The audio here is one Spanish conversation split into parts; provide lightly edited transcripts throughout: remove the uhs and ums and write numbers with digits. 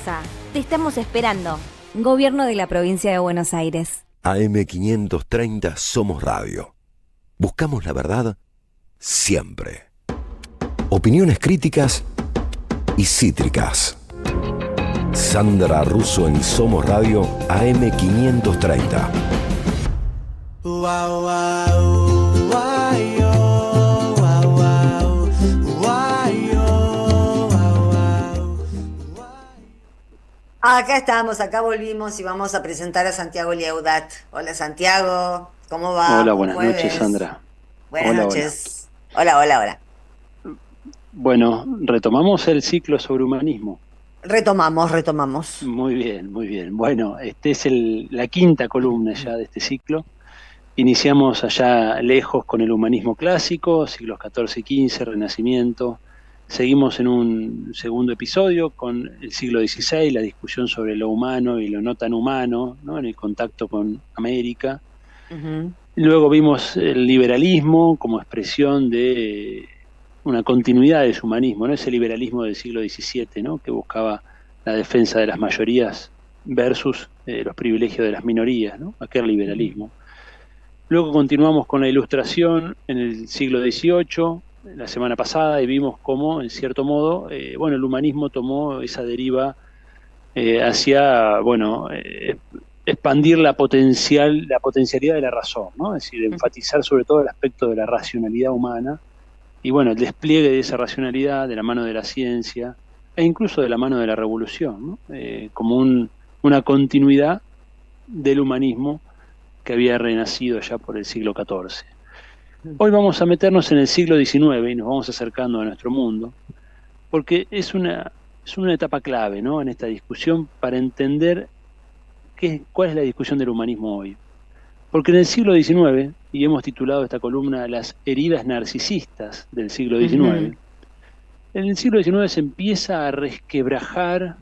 casa. Te estamos esperando. Gobierno de la Provincia de Buenos Aires. AM530 Somos Radio. Buscamos la verdad siempre. Opiniones críticas y cítricas. Sandra Russo en Somos Radio AM530. Acá estamos, acá volvimos y vamos a presentar a Santiago Liaudat. Hola Santiago, ¿cómo va? Hola, Buen buenas jueves. noches, Sandra. Buenas Hola, noches. Hola. Bueno, retomamos el ciclo sobre humanismo. Retomamos. Muy bien. Bueno, este es la quinta columna ya de este ciclo. Iniciamos allá lejos con el humanismo clásico, siglos XIV y XV, Renacimiento. Seguimos en un segundo episodio con el siglo XVI, la discusión sobre lo humano y lo no tan humano, ¿no? En el contacto con América. Uh-huh. Luego vimos el liberalismo como expresión de una continuidad de su humanismo, ¿no? Ese liberalismo del siglo XVII, ¿no? Que buscaba la defensa de las mayorías versus los privilegios de las minorías, ¿no? Aquel liberalismo. Luego continuamos con la Ilustración en el siglo XVIII, la semana pasada, y vimos cómo, en cierto modo, el humanismo tomó esa deriva hacia, expandir la potencialidad de la razón, ¿no? Es decir, enfatizar sobre todo el aspecto de la racionalidad humana y, el despliegue de esa racionalidad de la mano de la ciencia e incluso de la mano de la revolución, ¿no? Como una continuidad del humanismo que había renacido ya por el siglo XIV. Hoy vamos a meternos en el siglo XIX y nos vamos acercando a nuestro mundo, porque es una etapa clave, ¿no? En esta discusión para entender cuál es la discusión del humanismo hoy. Porque en el siglo XIX, y hemos titulado esta columna Las heridas narcisistas del siglo XIX, en el siglo XIX se empieza a resquebrajar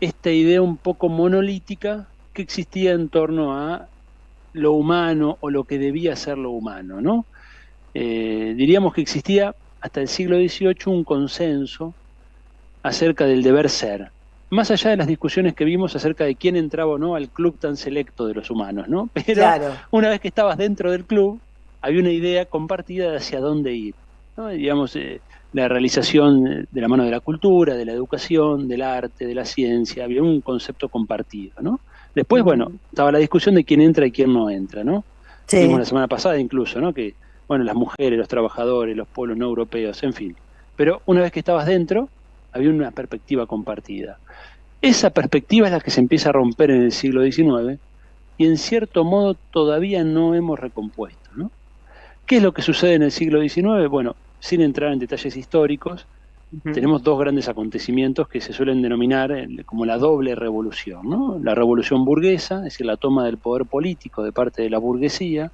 esta idea un poco monolítica que existía en torno a lo humano o lo que debía ser lo humano, ¿no? Diríamos que existía hasta el siglo XVIII un consenso acerca del deber ser, más allá de las discusiones que vimos acerca de quién entraba o no al club tan selecto de los humanos, ¿no? Pero claro, una vez que estabas dentro del club, había una idea compartida de hacia dónde ir, ¿no? Digamos, la realización de la mano de la cultura, de la educación, del arte, de la ciencia, había un concepto compartido, ¿no? Después, estaba la discusión de quién entra y quién no entra, ¿no? Sí. Vimos la semana pasada incluso, ¿no? Que, las mujeres, los trabajadores, los pueblos no europeos, en fin. Pero una vez que estabas dentro, había una perspectiva compartida. Esa perspectiva es la que se empieza a romper en el siglo XIX y en cierto modo todavía no hemos recompuesto, ¿no? ¿Qué es lo que sucede en el siglo XIX? Bueno, sin entrar en detalles históricos, tenemos dos grandes acontecimientos que se suelen denominar como la doble revolución, ¿no? La revolución burguesa, es decir, la toma del poder político de parte de la burguesía,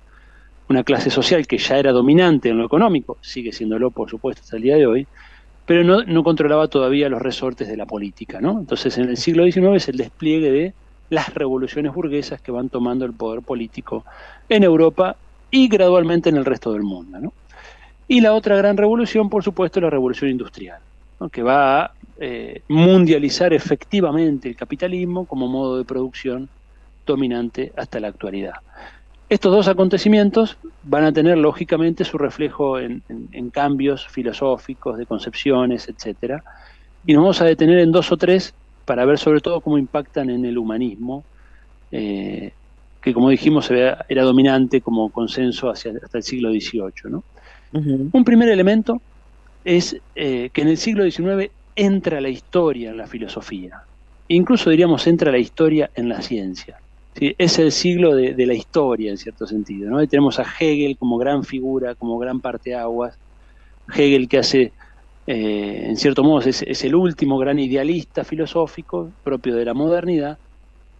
una clase social que ya era dominante en lo económico, sigue siéndolo por supuesto hasta el día de hoy, pero no controlaba todavía los resortes de la política, ¿no? Entonces en el siglo XIX es el despliegue de las revoluciones burguesas que van tomando el poder político en Europa y gradualmente en el resto del mundo, ¿no? Y la otra gran revolución, por supuesto, es la revolución industrial, ¿no? Que va a mundializar efectivamente el capitalismo como modo de producción dominante hasta la actualidad. Estos dos acontecimientos van a tener lógicamente su reflejo en cambios filosóficos, de concepciones, etcétera, y nos vamos a detener en dos o tres para ver sobre todo cómo impactan en el humanismo, que como dijimos era dominante como consenso hasta el siglo XVIII, ¿no? Un primer elemento es que en el siglo XIX entra la historia en la filosofía, incluso diríamos entra la historia en la ciencia. ¿Sí? Es el siglo de la historia, en cierto sentido, ¿no? Y tenemos a Hegel como gran figura, como gran parteaguas. Hegel que hace, en cierto modo, es el último gran idealista filosófico propio de la modernidad,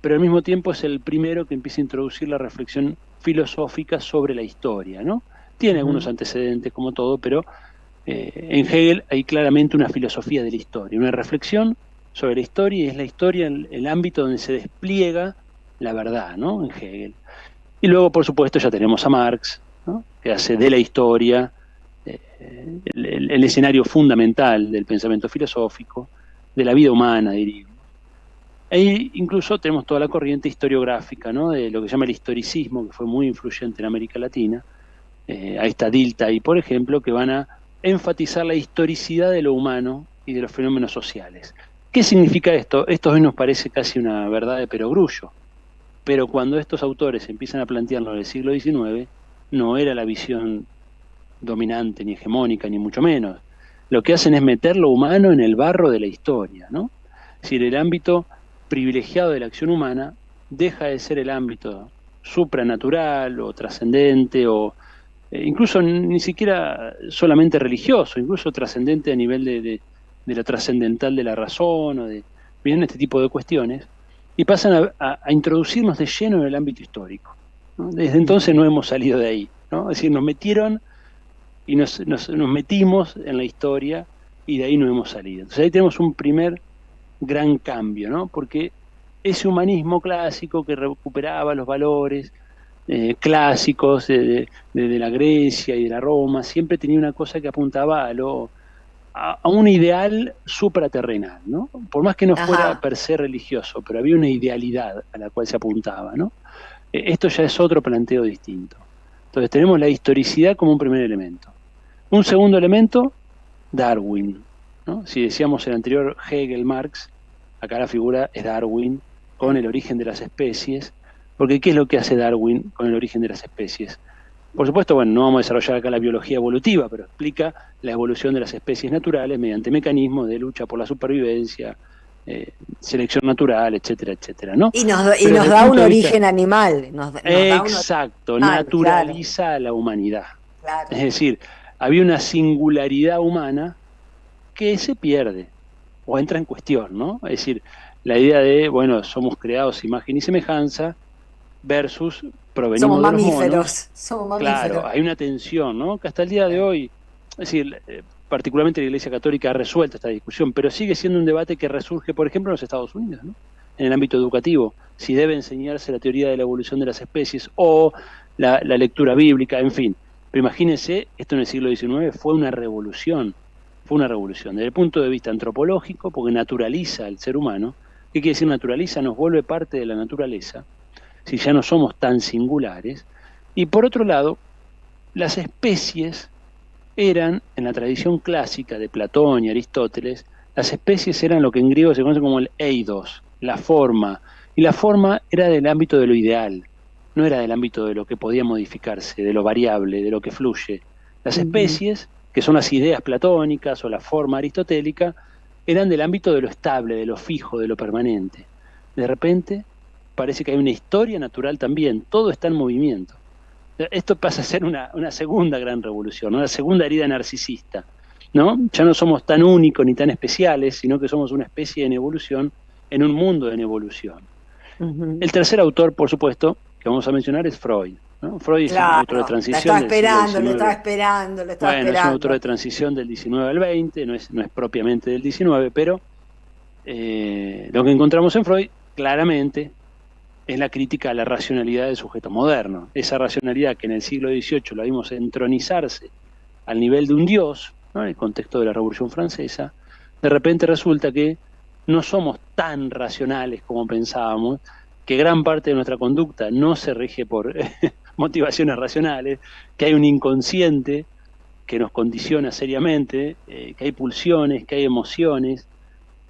pero al mismo tiempo es el primero que empieza a introducir la reflexión filosófica sobre la historia, ¿no? Tiene algunos antecedentes como todo, pero en Hegel hay claramente una filosofía de la historia, una reflexión sobre la historia, y es la historia el ámbito donde se despliega la verdad, ¿no? En Hegel. Y luego, por supuesto, ya tenemos a Marx, ¿no? Que hace de la historia el escenario fundamental del pensamiento filosófico, de la vida humana, diríamos. E incluso tenemos toda la corriente historiográfica, ¿no? De lo que se llama el historicismo, que fue muy influyente en América Latina. Ahí está Dilthey, por ejemplo, que van a enfatizar la historicidad de lo humano y de los fenómenos sociales. ¿Qué significa esto? Esto hoy nos parece casi una verdad de perogrullo, pero cuando estos autores empiezan a plantearlo en el siglo XIX, no era la visión dominante ni hegemónica, ni mucho menos. Lo que hacen es meter lo humano en el barro de la historia, ¿no? Es decir, el ámbito privilegiado de la acción humana deja de ser el ámbito supranatural o trascendente o incluso ni siquiera solamente religioso, incluso trascendente a nivel de lo trascendental de la razón o de vienen este tipo de cuestiones y pasan a introducirnos de lleno en el ámbito histórico, ¿no? Desde entonces no hemos salido de ahí, ¿no? Es decir, nos metieron y nos metimos en la historia y de ahí no hemos salido. Entonces ahí tenemos un primer gran cambio, ¿no? Porque ese humanismo clásico que recuperaba los valores clásicos de la Grecia y de la Roma, siempre tenía una cosa que apuntaba a un ideal supraterrenal, ¿no? Por más que no fuera per se religioso, pero había una idealidad a la cual se apuntaba, ¿no? Esto ya es otro planteo distinto. Entonces tenemos la historicidad como un primer elemento. Un segundo elemento, Darwin, ¿no? Si decíamos el anterior Hegel, Marx, acá la figura es Darwin con el origen de las especies, porque ¿qué es lo que hace Darwin con el origen de las especies? Por supuesto, bueno, no vamos a desarrollar acá la biología evolutiva, pero explica la evolución de las especies naturales mediante mecanismos de lucha por la supervivencia, selección natural, etcétera, etcétera, ¿no? Y nos da un origen animal. Exacto, naturaliza claro a la humanidad. Claro. Es decir, había una singularidad humana que se pierde o entra en cuestión, ¿no? Es decir, la idea de, bueno, somos creados imagen y semejanza versus provenimos de los monos. Somos mamíferos. Claro, hay una tensión, ¿no? Que hasta el día de hoy, es decir, particularmente la Iglesia Católica ha resuelto esta discusión, pero sigue siendo un debate que resurge, por ejemplo, en los Estados Unidos, ¿no? En el ámbito educativo, si debe enseñarse la teoría de la evolución de las especies o la lectura bíblica, en fin. Pero imagínense, esto en el siglo XIX fue una revolución, desde el punto de vista antropológico, porque naturaliza al ser humano. ¿Qué quiere decir naturaliza? Nos vuelve parte de la naturaleza, si ya no somos tan singulares. Y por otro lado, las especies eran, en la tradición clásica de Platón y Aristóteles, las especies eran lo que en griego se conoce como el eidos, la forma, y la forma era del ámbito de lo ideal, no era del ámbito de lo que podía modificarse, de lo variable, de lo que fluye. Las especies, que son las ideas platónicas o la forma aristotélica, eran del ámbito de lo estable, de lo fijo, de lo permanente. De repente parece que hay una historia natural también, todo está en movimiento. Esto pasa a ser una segunda gran revolución, una segunda herida narcisista, ¿no? Ya no somos tan únicos ni tan especiales, sino que somos una especie en evolución en un mundo en evolución. El tercer autor, por supuesto, que vamos a mencionar es Freud, ¿no? Freud es un autor de transición. Lo estaba esperando. Es un autor de transición del 19 al 20, no es propiamente del 19, pero lo que encontramos en Freud, claramente, es la crítica a la racionalidad del sujeto moderno. Esa racionalidad que en el siglo XVIII la vimos entronizarse al nivel de un dios, ¿no? En el contexto de la Revolución Francesa, de repente resulta que no somos tan racionales como pensábamos, que gran parte de nuestra conducta no se rige por motivaciones racionales, que hay un inconsciente que nos condiciona seriamente, que hay pulsiones, que hay emociones.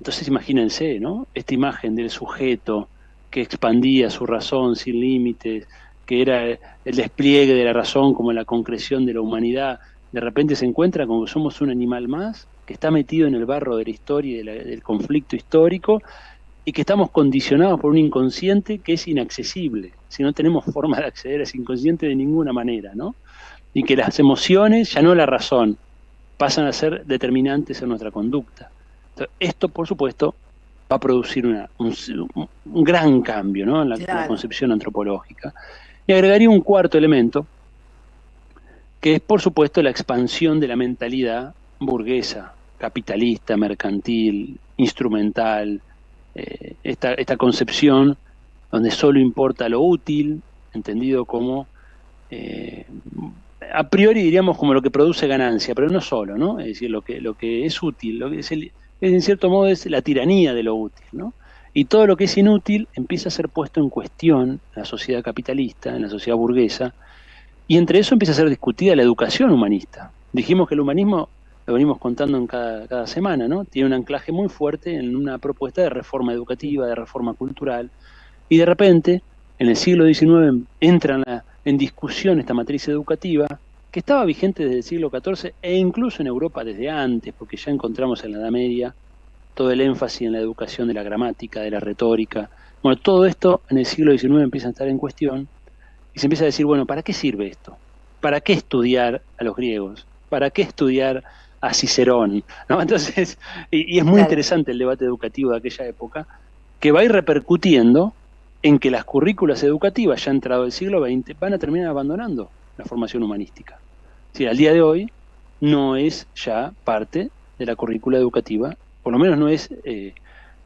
Entonces imagínense, ¿no? Esta imagen del sujeto que expandía su razón sin límites, que era el despliegue de la razón como la concreción de la humanidad, de repente se encuentra con que somos un animal más, que está metido en el barro de la historia y del conflicto histórico, y que estamos condicionados por un inconsciente que es inaccesible, si no tenemos forma de acceder a ese inconsciente de ninguna manera, ¿no? Y que las emociones, ya no la razón, pasan a ser determinantes en nuestra conducta. Entonces, esto, por supuesto, va a producir un gran cambio, ¿no? En la concepción antropológica. Y agregaría un cuarto elemento, que es, por supuesto, la expansión de la mentalidad burguesa, capitalista, mercantil, instrumental, esta concepción donde solo importa lo útil, entendido como, a priori diríamos como lo que produce ganancia, pero no solo, ¿no? Es decir, lo que es útil, lo que es en cierto modo es la tiranía de lo útil, ¿no? Y todo lo que es inútil empieza a ser puesto en cuestión en la sociedad capitalista, en la sociedad burguesa, y entre eso empieza a ser discutida la educación humanista. Dijimos que el humanismo, lo venimos contando en cada semana, ¿no? Tiene un anclaje muy fuerte en una propuesta de reforma educativa, de reforma cultural, y de repente, en el siglo XIX, entra en discusión esta matriz educativa, que estaba vigente desde el siglo XIV e incluso en Europa desde antes, porque ya encontramos en la Edad Media todo el énfasis en la educación de la gramática, de la retórica. Bueno, todo esto en el siglo XIX empieza a estar en cuestión, y se empieza a decir, bueno, ¿para qué sirve esto? ¿Para qué estudiar a los griegos? ¿Para qué estudiar a Cicerón? ¿No? Entonces, y es muy interesante el debate educativo de aquella época, que va a ir repercutiendo en que las currículas educativas, ya entrado el siglo XX, van a terminar abandonando la formación humanística. Es decir, al día de hoy no es ya parte de la currícula educativa, por lo menos no es el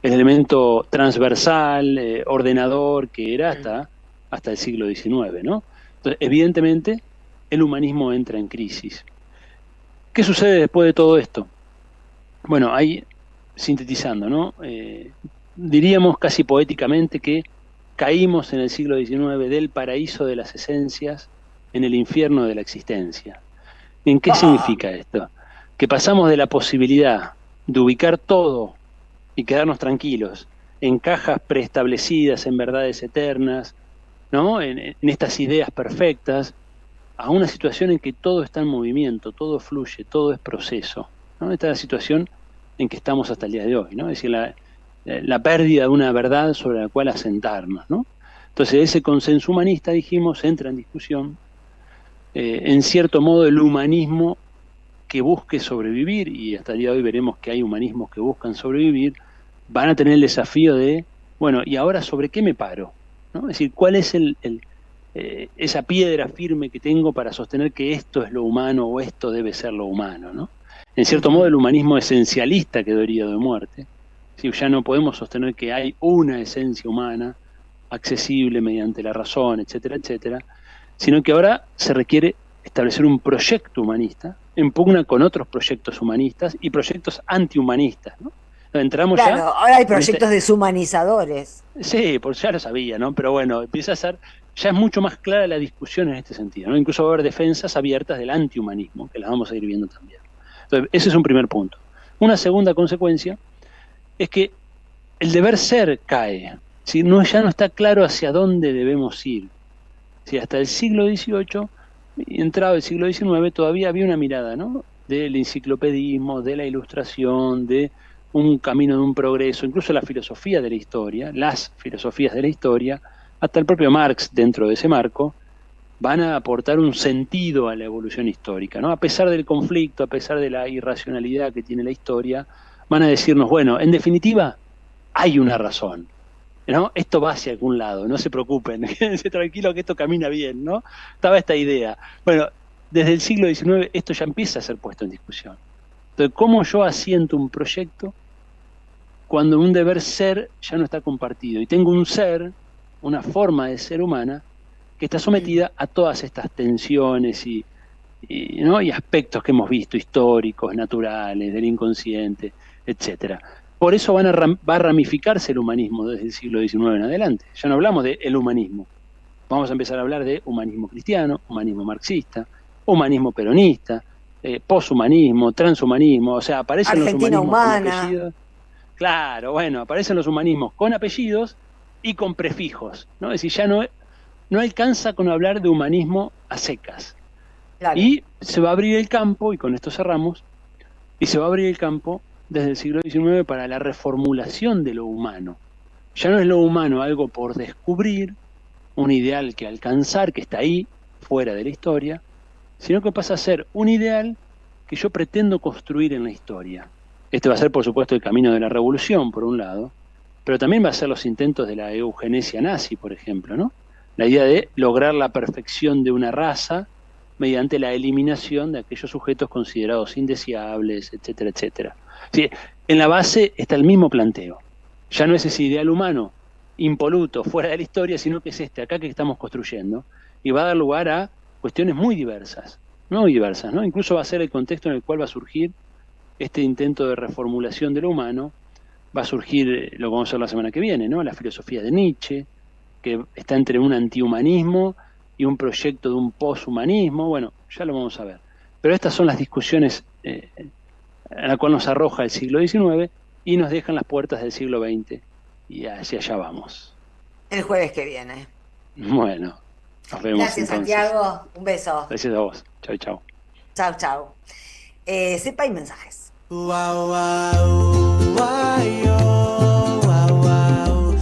elemento transversal, ordenador que era hasta el siglo XIX, ¿no? Entonces, evidentemente, el humanismo entra en crisis. ¿Qué sucede después de todo esto? Bueno, ahí, sintetizando, ¿no? Diríamos casi poéticamente que caímos en el siglo XIX del paraíso de las esencias en el infierno de la existencia. ¿En qué significa esto? Que pasamos de la posibilidad de ubicar todo y quedarnos tranquilos en cajas preestablecidas, en verdades eternas, ¿no? En estas ideas perfectas, a una situación en que todo está en movimiento, todo fluye, todo es proceso, ¿no? Esta es la situación en que estamos hasta el día de hoy, ¿no? Es decir, la pérdida de una verdad sobre la cual asentarnos, ¿no? Entonces ese consenso humanista, dijimos, entra en discusión. En cierto modo el humanismo que busque sobrevivir, y hasta el día de hoy veremos que hay humanismos que buscan sobrevivir, van a tener el desafío de, bueno, ¿y ahora sobre qué me paro? ¿No? Es decir, ¿cuál es esa piedra firme que tengo para sostener que esto es lo humano o esto debe ser lo humano, ¿no? En cierto modo el humanismo esencialista quedó herido de muerte. Si ya no podemos sostener que hay una esencia humana accesible mediante la razón, etcétera, etcétera, sino que ahora se requiere establecer un proyecto humanista en pugna con otros proyectos humanistas y proyectos antihumanistas, ¿no? Entramos claro, ya ahora hay proyectos deshumanizadores. Sí, pues ya lo sabía, ¿no? Pero bueno, empieza a ser, ya es mucho más clara la discusión en este sentido, ¿no? Incluso va a haber defensas abiertas del antihumanismo, que las vamos a ir viendo también. Entonces, ese es un primer punto. Una segunda consecuencia es que el deber ser cae, ¿sí? Ya no está claro hacia dónde debemos ir. ¿Sí? Hasta el siglo XVIII, entrado el siglo XIX, todavía había una mirada, ¿no? Del enciclopedismo, de la ilustración, de un camino de un progreso, incluso la filosofía de la historia, las filosofías de la historia, hasta el propio Marx dentro de ese marco, van a aportar un sentido a la evolución histórica, ¿no? A pesar del conflicto, a pesar de la irracionalidad que tiene la historia, van a decirnos, bueno, en definitiva, hay una razón, ¿no? Esto va hacia algún lado, no se preocupen, quédense tranquilos que esto camina bien, ¿no? Estaba esta idea. Bueno, desde el siglo XIX esto ya empieza a ser puesto en discusión. Entonces, ¿cómo yo asiento un proyecto cuando un deber ser ya no está compartido? Y tengo un ser, una forma de ser humana, que está sometida a todas estas tensiones ¿no? y aspectos que hemos visto, históricos, naturales, del inconsciente, etcétera. Por eso va a ramificarse el humanismo desde el siglo XIX en adelante. Ya no hablamos del humanismo. Vamos a empezar a hablar de humanismo cristiano, humanismo marxista, humanismo peronista, poshumanismo, transhumanismo, o sea, aparecen Argentina los humanismos humana. con apellidos. Claro, bueno, aparecen los humanismos con apellidos y con prefijos, ¿no? Es decir, ya no alcanza con hablar de humanismo a secas. Claro. Y se va a abrir el campo, y con esto cerramos, y se va a abrir el campo desde el siglo XIX para la reformulación de lo humano. Ya no es lo humano algo por descubrir, un ideal que alcanzar, que está ahí, fuera de la historia, sino que pasa a ser un ideal que yo pretendo construir en la historia. Este va a ser, por supuesto, el camino de la revolución, por un lado, pero también va a ser los intentos de la eugenesia nazi, por ejemplo, ¿no? La idea de lograr la perfección de una raza mediante la eliminación de aquellos sujetos considerados indeseables, etcétera, etcétera. Sí, en la base está el mismo planteo. Ya no es ese ideal humano impoluto, fuera de la historia, sino que es acá que estamos construyendo, y va a dar lugar a cuestiones muy diversas, ¿no? Incluso va a ser el contexto en el cual va a surgir este intento de reformulación de lo humano, va a surgir lo que vamos a ver la semana que viene, ¿no? La filosofía de Nietzsche, que está entre un antihumanismo y un proyecto de un poshumanismo. Bueno, ya lo vamos a ver. Pero estas son las discusiones a la cual nos arroja el siglo XIX y nos dejan las puertas del siglo XX. Y hacia allá vamos. El jueves que viene. Bueno, nos vemos Gracias, entonces. Santiago. Un beso. Gracias a vos. Chau, chau. Chau, chau. Sepa y mensajes. Wow, wow, wow, yo.